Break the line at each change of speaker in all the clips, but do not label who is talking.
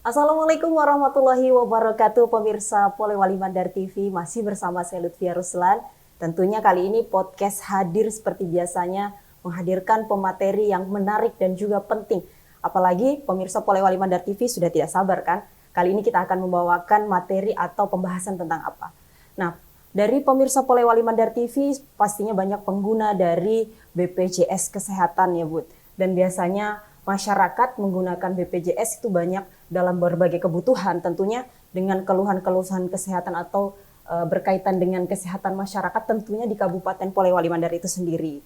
Assalamualaikum warahmatullahi wabarakatuh, pemirsa Polewali Mandar TV. Masih bersama saya Lutfia Ruslan. Tentunya kali ini podcast hadir seperti biasanya, menghadirkan pemateri yang menarik dan juga penting. Apalagi pemirsa Polewali Mandar TV sudah tidak sabar kan? Kali ini kita akan membawakan materi atau pembahasan tentang apa. Nah, dari pemirsa Polewali Mandar TV pastinya banyak pengguna dari BPJS Kesehatan ya Bud. Dan biasanya masyarakat menggunakan BPJS itu banyak dalam berbagai kebutuhan, tentunya dengan keluhan-keluhan kesehatan atau berkaitan dengan kesehatan masyarakat tentunya di Kabupaten Polewali Mandar itu sendiri.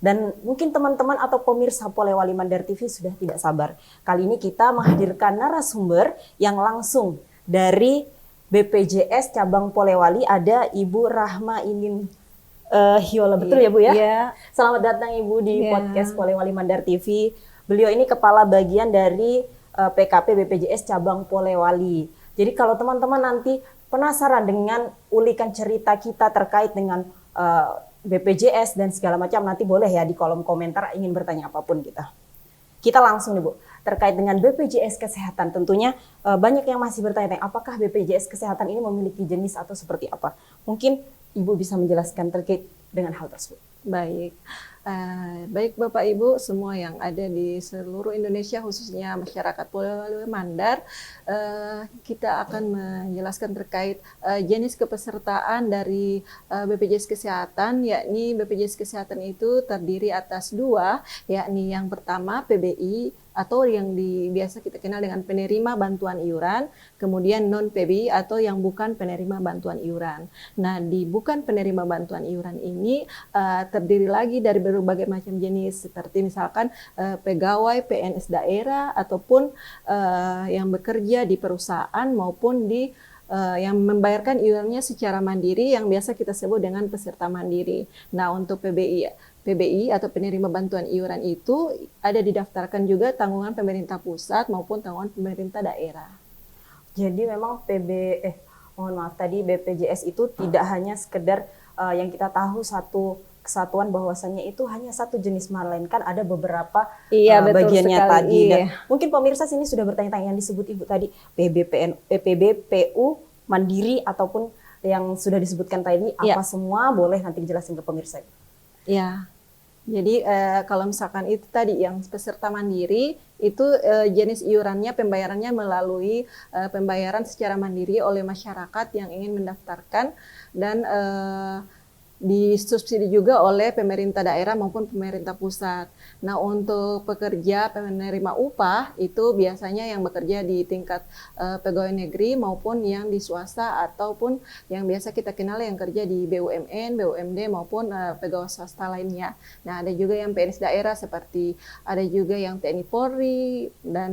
Dan mungkin teman-teman atau pemirsa Polewali Mandar TV sudah tidak sabar. Kali ini kita menghadirkan narasumber yang langsung dari BPJS Cabang Polewali, ada Ibu Rahma Inin Hiola, betul ya Bu ya?
Iya.
Selamat datang Ibu di podcast Polewali Mandar TV. Beliau ini kepala bagian dari PKP BPJS Cabang Polewali. Jadi kalau teman-teman nanti penasaran dengan ulikan cerita kita terkait dengan BPJS dan segala macam, nanti boleh ya di kolom komentar ingin bertanya apapun kita. Kita langsung nih Bu, terkait dengan BPJS Kesehatan. Tentunya banyak yang masih bertanya, apakah BPJS Kesehatan ini memiliki jenis atau seperti apa? Mungkin Ibu bisa menjelaskan terkait dengan hal tersebut.
Baik Bapak Ibu semua yang ada di seluruh Indonesia, khususnya masyarakat Polewali Mandar, kita akan menjelaskan terkait jenis kepesertaan dari BPJS Kesehatan, yakni BPJS Kesehatan itu terdiri atas dua, yakni yang pertama PBI atau yang biasa kita kenal dengan penerima bantuan iuran, kemudian non-PBI atau yang bukan penerima bantuan iuran. Nah, di bukan penerima bantuan iuran ini terdiri lagi dari berbagai macam jenis, seperti misalkan pegawai PNS daerah ataupun yang bekerja di perusahaan maupun di yang membayarkan iurannya secara mandiri yang biasa kita sebut dengan peserta mandiri. Nah, untuk PBI atau penerima bantuan iuran itu ada didaftarkan juga tanggungan pemerintah pusat maupun tanggungan pemerintah daerah.
Jadi memang BPJS itu tidak hanya sekedar yang kita tahu satu kesatuan bahwasannya itu hanya satu jenis, melainkan ada beberapa bagiannya sekali, tadi. Dan mungkin pemirsa sini sudah bertanya-tanya yang disebut Ibu tadi PBPU mandiri ataupun yang sudah disebutkan tadi apa semua, boleh nanti dijelasin ke pemirsa.
Ya. Jadi kalau misalkan itu tadi yang peserta mandiri itu jenis iurannya pembayarannya melalui pembayaran secara mandiri oleh masyarakat yang ingin mendaftarkan dan disubsidi juga oleh pemerintah daerah maupun pemerintah pusat. Nah, untuk pekerja penerima upah itu biasanya yang bekerja di tingkat pegawai negeri maupun yang di swasta ataupun yang biasa kita kenal yang kerja di BUMN, BUMD maupun pegawai swasta lainnya. Nah, ada juga yang PNS daerah seperti ada juga yang TNI Polri dan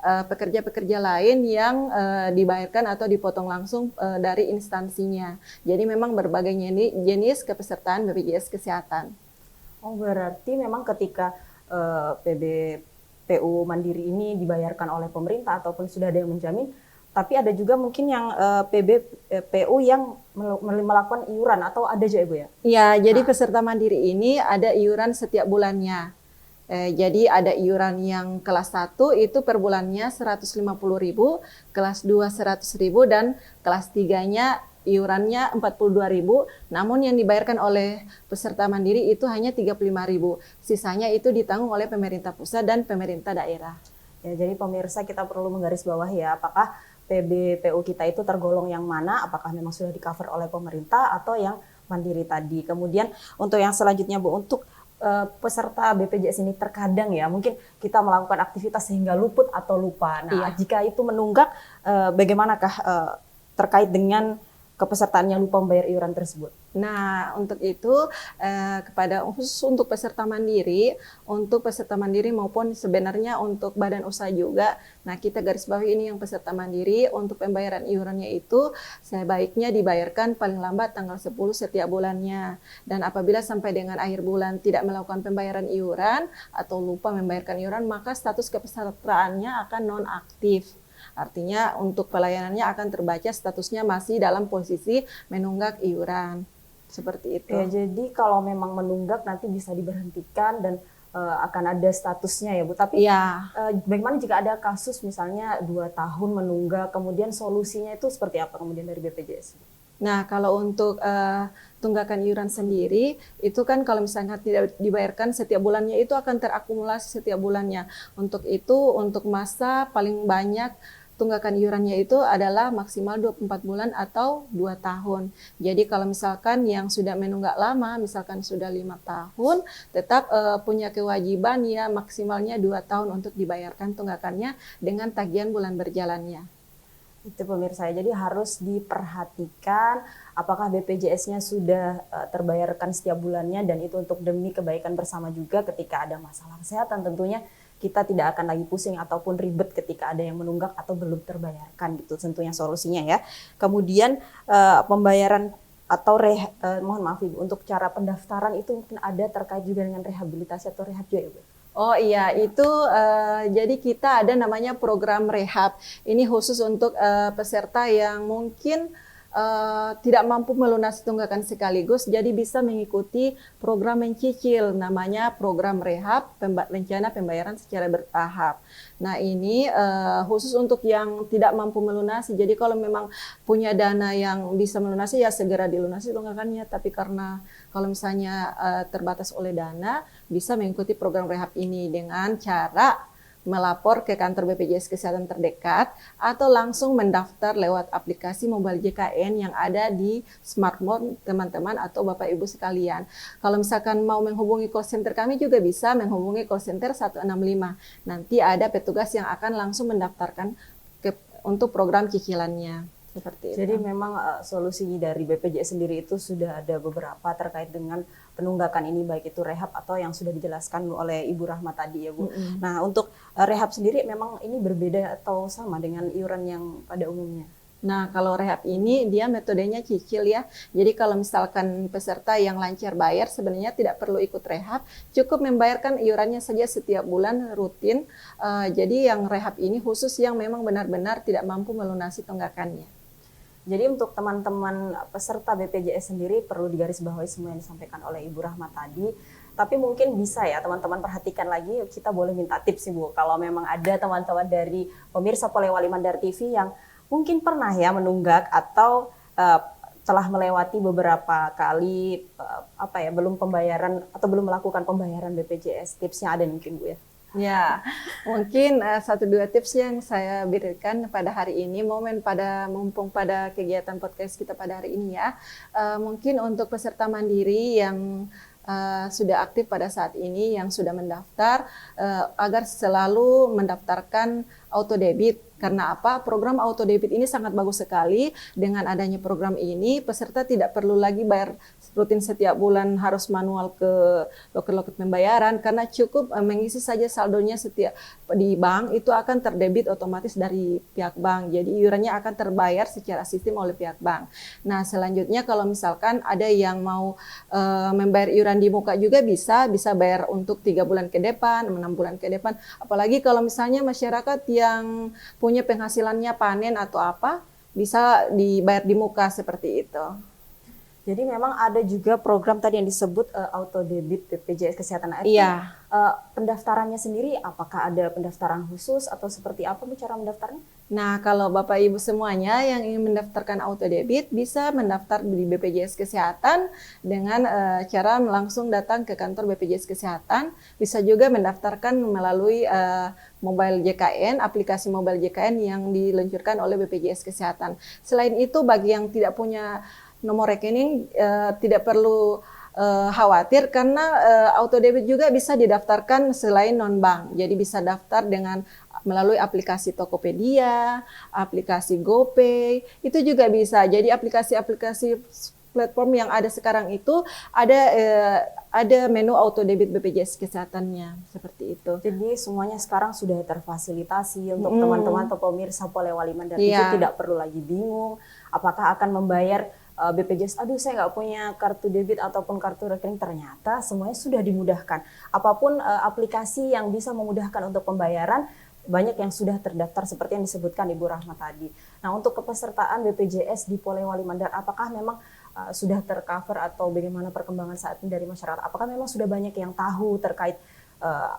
pekerja-pekerja lain yang dibayarkan atau dipotong langsung dari instansinya. Jadi memang berbagai jenis kepesertaan BPJS Kesehatan.
Oh, berarti memang ketika PBPU mandiri ini dibayarkan oleh pemerintah ataupun sudah ada yang menjamin, tapi ada juga mungkin yang PBPU yang melakukan iuran atau ada aja Ibu ya?
Ya, jadi peserta mandiri ini ada iuran setiap bulannya. Jadi ada iuran yang kelas 1 itu per bulannya 150.000, kelas 2 100.000 dan kelas 3-nya iurannya 42.000, namun yang dibayarkan oleh peserta mandiri itu hanya 35.000. Sisanya itu ditanggung oleh pemerintah pusat dan pemerintah daerah.
Ya, jadi pemirsa kita perlu menggarisbawahi ya, apakah PBPU kita itu tergolong yang mana, apakah memang sudah di-cover oleh pemerintah atau yang mandiri tadi. Kemudian untuk yang selanjutnya Bu, untuk peserta BPJS ini terkadang ya mungkin kita melakukan aktivitas sehingga luput atau lupa. Nah, jika itu menunggak, bagaimanakah terkait dengan kepesertaannya lupa membayar iuran tersebut?
Nah, untuk itu khusus untuk peserta mandiri maupun sebenarnya untuk badan usaha juga. Nah, kita garis bawahi ini yang peserta mandiri untuk pembayaran iurannya itu sebaiknya dibayarkan paling lambat tanggal 10 setiap bulannya. Dan apabila sampai dengan akhir bulan tidak melakukan pembayaran iuran atau lupa membayarkan iuran, maka status kepesertaannya akan nonaktif. Artinya untuk pelayanannya akan terbaca statusnya masih dalam posisi menunggak iuran. Seperti itu.
Ya, jadi kalau memang menunggak nanti bisa diberhentikan dan akan ada statusnya ya Bu. Tapi
Ya.
bagaimana jika ada kasus misalnya 2 tahun menunggak, kemudian solusinya itu seperti apa kemudian dari BPJS?
Nah, kalau untuk tunggakan iuran sendiri, itu kan kalau misalnya tidak dibayarkan setiap bulannya, itu akan terakumulasi setiap bulannya. Untuk itu, untuk masa paling banyak tunggakan iurannya itu adalah maksimal 24 bulan atau 2 tahun. Jadi kalau misalkan yang sudah menunggak lama, misalkan sudah 5 tahun, tetap punya kewajiban ya maksimalnya 2 tahun untuk dibayarkan tunggakannya dengan tagihan bulan berjalannya.
Itu pemirsa ya, jadi harus diperhatikan apakah BPJS-nya sudah terbayarkan setiap bulannya, dan itu untuk demi kebaikan bersama juga. Ketika ada masalah kesehatan tentunya kita tidak akan lagi pusing ataupun ribet ketika ada yang menunggak atau belum terbayarkan gitu tentunya solusinya ya. Kemudian pembayaran atau mohon maaf Ibu, untuk cara pendaftaran itu mungkin ada terkait juga dengan rehabilitasi atau rehab juga Ibu.
Oh iya, itu jadi kita ada namanya program rehab. Ini khusus untuk peserta yang mungkin tidak mampu melunasi tunggakan sekaligus, jadi bisa mengikuti program mencicil, namanya program rehab, rencana pembayaran secara bertahap. Nah ini khusus untuk yang tidak mampu melunasi, jadi kalau memang punya dana yang bisa melunasi ya segera dilunasi tunggakannya, tapi karena kalau misalnya terbatas oleh dana, bisa mengikuti program rehab ini dengan cara melapor ke kantor BPJS Kesehatan terdekat atau langsung mendaftar lewat aplikasi mobile JKN yang ada di smartphone teman-teman atau Bapak Ibu sekalian. Kalau misalkan mau menghubungi call center kami juga bisa menghubungi call center 165. Nanti ada petugas yang akan langsung mendaftarkan untuk program cicilannya. Seperti
Jadi
itu.
memang solusi dari BPJS sendiri itu sudah ada beberapa terkait dengan penunggakan ini, baik itu rehab atau yang sudah dijelaskan oleh Ibu Rahma tadi ya Bu. Nah untuk rehab sendiri memang ini berbeda atau sama dengan iuran yang pada umumnya?
Nah, kalau rehab ini dia metodenya cicil ya. Jadi kalau misalkan peserta yang lancar bayar sebenarnya tidak perlu ikut rehab, cukup membayarkan iurannya saja setiap bulan rutin. Jadi yang rehab ini khusus yang memang benar-benar tidak mampu melunasi tunggakannya.
Jadi untuk teman-teman peserta BPJS sendiri perlu digarisbawahi semua yang disampaikan oleh Ibu Rahma tadi. Tapi mungkin bisa ya teman-teman perhatikan lagi, kita boleh minta tips Ibu. Kalau memang ada teman-teman dari pemirsa Polewali Mandar TV yang mungkin pernah ya menunggak atau telah melewati beberapa kali belum pembayaran atau belum melakukan pembayaran BPJS, tipsnya ada mungkin Bu ya?
Ya, mungkin 1-2 tips yang saya berikan pada hari ini, mumpung pada kegiatan podcast kita pada hari ini ya. Mungkin untuk peserta mandiri yang sudah aktif pada saat ini, yang sudah mendaftar, agar selalu mendaftarkan auto debit. Karena apa? Program auto debit ini sangat bagus sekali. Dengan adanya program ini, peserta tidak perlu lagi bayar rutin setiap bulan harus manual ke loket-loket pembayaran, karena cukup mengisi saja saldonya setiap di bank, itu akan terdebit otomatis dari pihak bank. Jadi iurannya akan terbayar secara sistem oleh pihak bank. Nah, selanjutnya kalau misalkan ada yang mau membayar iuran di muka juga bisa bayar untuk 3 bulan ke depan, 6 bulan ke depan. Apalagi kalau misalnya masyarakat yang punya penghasilannya panen atau apa, bisa dibayar di muka seperti itu.
Jadi memang ada juga program tadi yang disebut auto debit BPJS Kesehatan.
Iya.
Pendaftarannya sendiri apakah ada pendaftaran khusus atau seperti apa cara mendaftarnya?
Nah, kalau Bapak Ibu semuanya yang ingin mendaftarkan auto debit bisa mendaftar di BPJS Kesehatan dengan cara langsung datang ke kantor BPJS Kesehatan. Bisa juga mendaftarkan melalui mobile JKN, aplikasi mobile JKN yang diluncurkan oleh BPJS Kesehatan. Selain itu, bagi yang tidak punya nomor rekening tidak perlu khawatir, karena auto debit juga bisa didaftarkan selain non bank. Jadi bisa daftar dengan melalui aplikasi Tokopedia, aplikasi GoPay, itu juga bisa. Jadi aplikasi-aplikasi platform yang ada sekarang itu ada menu auto debit BPJS Kesehatannya, seperti itu.
Jadi semuanya sekarang sudah terfasilitasi untuk teman-teman atau pemirsa Polewali Mandar TV tidak perlu lagi bingung apakah akan membayar BPJS, aduh saya nggak punya kartu debit ataupun kartu rekening. Ternyata semuanya sudah dimudahkan. Apapun aplikasi yang bisa memudahkan untuk pembayaran, banyak yang sudah terdaftar seperti yang disebutkan Ibu Rahma tadi. Nah, untuk kepesertaan BPJS di Polewali Mandar, apakah memang sudah tercover atau bagaimana perkembangan saat ini dari masyarakat? Apakah memang sudah banyak yang tahu terkait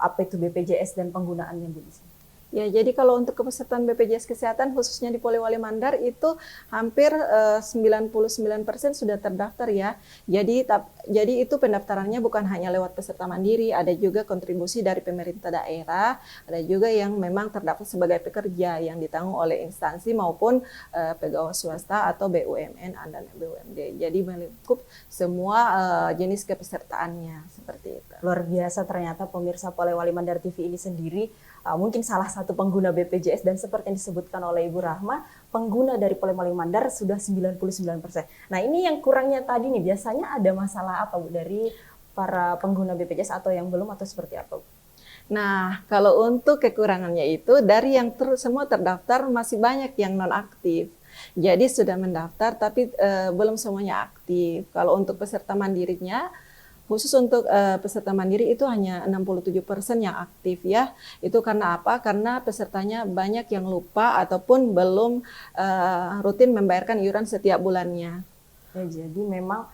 apa itu BPJS dan penggunaannya Bu di sini?
Ya, jadi kalau untuk kepesertaan BPJS Kesehatan khususnya di Polewali Mandar itu hampir 99% sudah terdaftar ya. Jadi itu pendaftarannya bukan hanya lewat peserta mandiri, ada juga kontribusi dari pemerintah daerah, ada juga yang memang terdaftar sebagai pekerja yang ditanggung oleh instansi maupun pegawai swasta atau BUMN dan BUMD. Jadi melingkup semua jenis kepesertaannya seperti itu.
Luar biasa ternyata pemirsa Polewali Mandar TV ini sendiri mungkin salah satu pengguna BPJS, dan seperti yang disebutkan oleh Ibu Rahma, pengguna dari Polewali Mandar sudah 99%. Nah ini yang kurangnya tadi nih, biasanya ada masalah apa Bu dari para pengguna BPJS atau yang belum atau seperti apa Bu?
Nah, kalau untuk kekurangannya itu dari yang semua terdaftar masih banyak yang non-aktif. Jadi sudah mendaftar tapi belum semuanya aktif. Kalau untuk peserta mandirinya, khusus untuk peserta mandiri itu hanya 67% yang aktif ya. Itu karena apa? Karena pesertanya banyak yang lupa ataupun belum rutin membayarkan iuran setiap bulannya.
Ya, jadi memang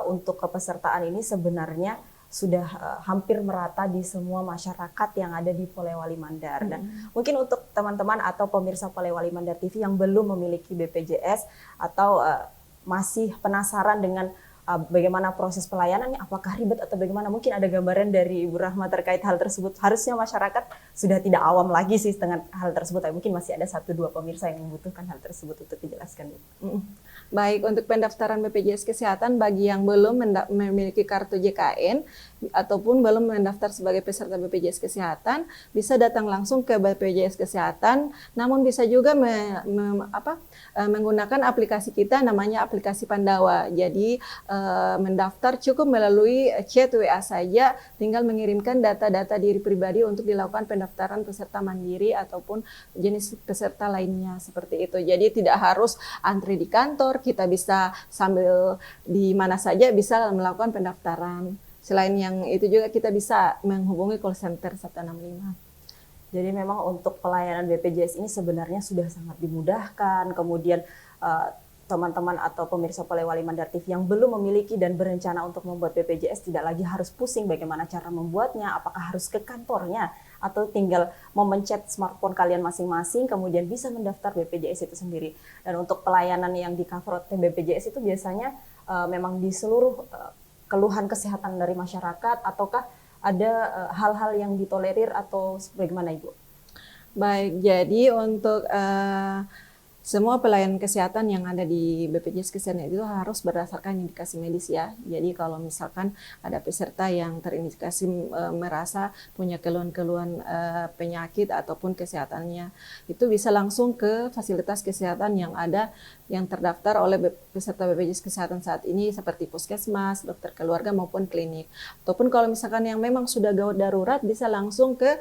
untuk kepesertaan ini sebenarnya sudah hampir merata di semua masyarakat yang ada di Polewali Mandar. Dan mungkin untuk teman-teman atau pemirsa Polewali Mandar TV yang belum memiliki BPJS atau masih penasaran dengan bagaimana proses pelayanannya, apakah ribet atau bagaimana, mungkin ada gambaran dari Ibu Rahma terkait hal tersebut. Harusnya masyarakat sudah tidak awam lagi sih dengan hal tersebut, tapi mungkin masih ada 1-2 pemirsa yang membutuhkan hal tersebut untuk dijelaskan.
Baik, untuk pendaftaran BPJS Kesehatan bagi yang belum memiliki kartu JKN ataupun belum mendaftar sebagai peserta BPJS Kesehatan, bisa datang langsung ke BPJS Kesehatan, namun bisa juga menggunakan aplikasi kita namanya aplikasi Pandawa. Jadi mendaftar cukup melalui chat WA saja, tinggal mengirimkan data-data diri pribadi untuk dilakukan pendaftaran peserta mandiri ataupun jenis peserta lainnya seperti itu. Jadi tidak harus antri di kantor, kita bisa sambil di mana saja bisa melakukan pendaftaran. Selain yang itu juga kita bisa menghubungi call center 165.
Jadi memang untuk pelayanan BPJS ini sebenarnya sudah sangat dimudahkan. Kemudian teman-teman atau pemirsa Polewali Mandar TV yang belum memiliki dan berencana untuk membuat BPJS tidak lagi harus pusing bagaimana cara membuatnya, apakah harus ke kantornya atau tinggal memencet smartphone kalian masing-masing kemudian bisa mendaftar BPJS itu sendiri. Dan untuk pelayanan yang di cover oleh BPJS itu biasanya memang di seluruh keluhan kesehatan dari masyarakat, ataukah ada hal-hal yang ditolerir atau bagaimana Ibu?
Baik, jadi untuk semua pelayanan kesehatan yang ada di BPJS Kesehatan itu harus berdasarkan indikasi medis ya. Jadi kalau misalkan ada peserta yang terindikasi merasa punya keluhan-keluhan penyakit ataupun kesehatannya, itu bisa langsung ke fasilitas kesehatan yang ada yang terdaftar oleh peserta BPJS Kesehatan saat ini seperti puskesmas, dokter keluarga maupun klinik. Ataupun kalau misalkan yang memang sudah gawat darurat bisa langsung ke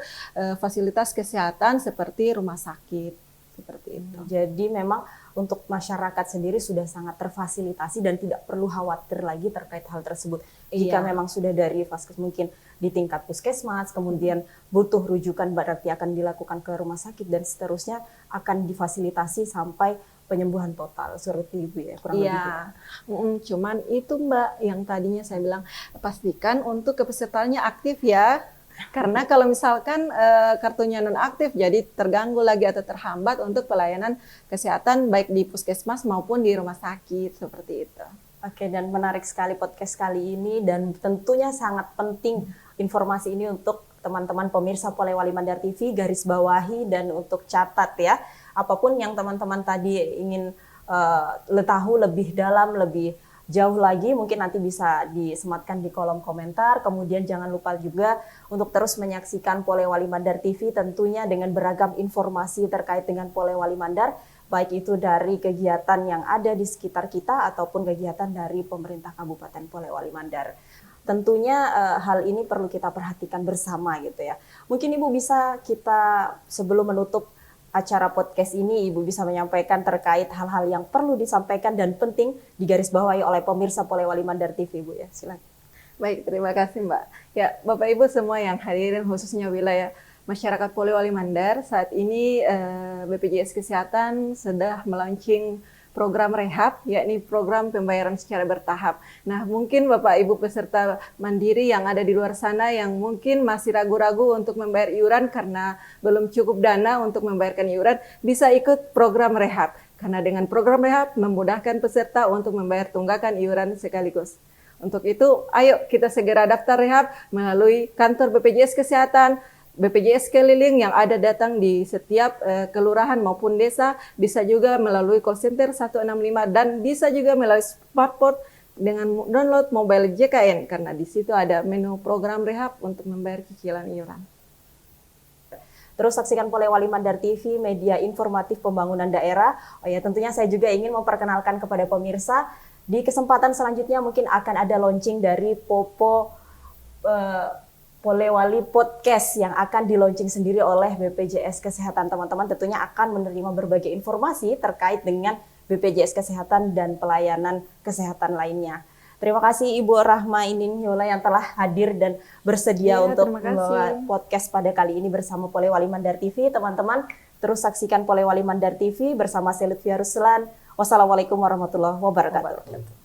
fasilitas kesehatan seperti rumah sakit. Seperti itu.
Jadi memang untuk masyarakat sendiri sudah sangat terfasilitasi dan tidak perlu khawatir lagi terkait hal tersebut. Jika memang sudah dari vaskes mungkin di tingkat puskesmas, kemudian butuh rujukan berarti akan dilakukan ke rumah sakit dan seterusnya akan difasilitasi sampai penyembuhan total seperti Ibu ya, kurang lebih.
Cuman itu Mbak yang tadinya saya bilang pastikan untuk kepesertaannya aktif ya. Karena kalau misalkan kartunya nonaktif jadi terganggu lagi atau terhambat untuk pelayanan kesehatan baik di puskesmas maupun di rumah sakit seperti itu.
Oke, dan menarik sekali podcast kali ini dan tentunya sangat penting informasi ini untuk teman-teman pemirsa Polewali Mandar TV, garis bawahi dan untuk catat ya. Apapun yang teman-teman tadi ingin tahu lebih dalam, lebih jauh lagi, mungkin nanti bisa disematkan di kolom komentar. Kemudian jangan lupa juga untuk terus menyaksikan Polewali Mandar TV tentunya dengan beragam informasi terkait dengan Polewali Mandar, baik itu dari kegiatan yang ada di sekitar kita ataupun kegiatan dari pemerintah Kabupaten Polewali Mandar. Tentunya hal ini perlu kita perhatikan bersama gitu ya. Mungkin Ibu bisa kita sebelum menutup acara podcast ini, Ibu bisa menyampaikan terkait hal-hal yang perlu disampaikan dan penting digarisbawahi oleh pemirsa Polewali Mandar TV, Ibu ya. Silakan.
Baik, terima kasih Mbak. Ya, Bapak Ibu semua yang hadirin khususnya wilayah masyarakat Polewali Mandar, saat ini BPJS Kesehatan sudah melaunching program rehab, yakni program pembayaran secara bertahap. Nah, mungkin Bapak Ibu peserta mandiri yang ada di luar sana yang mungkin masih ragu-ragu untuk membayar iuran karena belum cukup dana untuk membayarkan iuran, bisa ikut program rehab. Karena dengan program rehab memudahkan peserta untuk membayar tunggakan iuran sekaligus. Untuk itu, ayo kita segera daftar rehab melalui kantor BPJS Kesehatan, BPJS keliling yang ada datang di setiap kelurahan maupun desa, bisa juga melalui call center 165 dan bisa juga melalui smartphone dengan download mobile JKN karena di situ ada menu program rehab untuk membayar cicilan iuran.
Terus saksikan Polewali Mandar TV, media informatif pembangunan daerah. Oh ya, tentunya saya juga ingin memperkenalkan kepada pemirsa, di kesempatan selanjutnya mungkin akan ada launching dari Popo Polewali Podcast yang akan di-launching sendiri oleh BPJS Kesehatan. Teman-teman tentunya akan menerima berbagai informasi terkait dengan BPJS Kesehatan dan pelayanan kesehatan lainnya. Terima kasih Ibu Rahma Inin Yola yang telah hadir dan bersedia untuk membawa podcast pada kali ini bersama Polewali Mandar TV. Teman-teman terus saksikan Polewali Mandar TV bersama saya Lutfia Ruslan. Wassalamualaikum warahmatullahi wabarakatuh.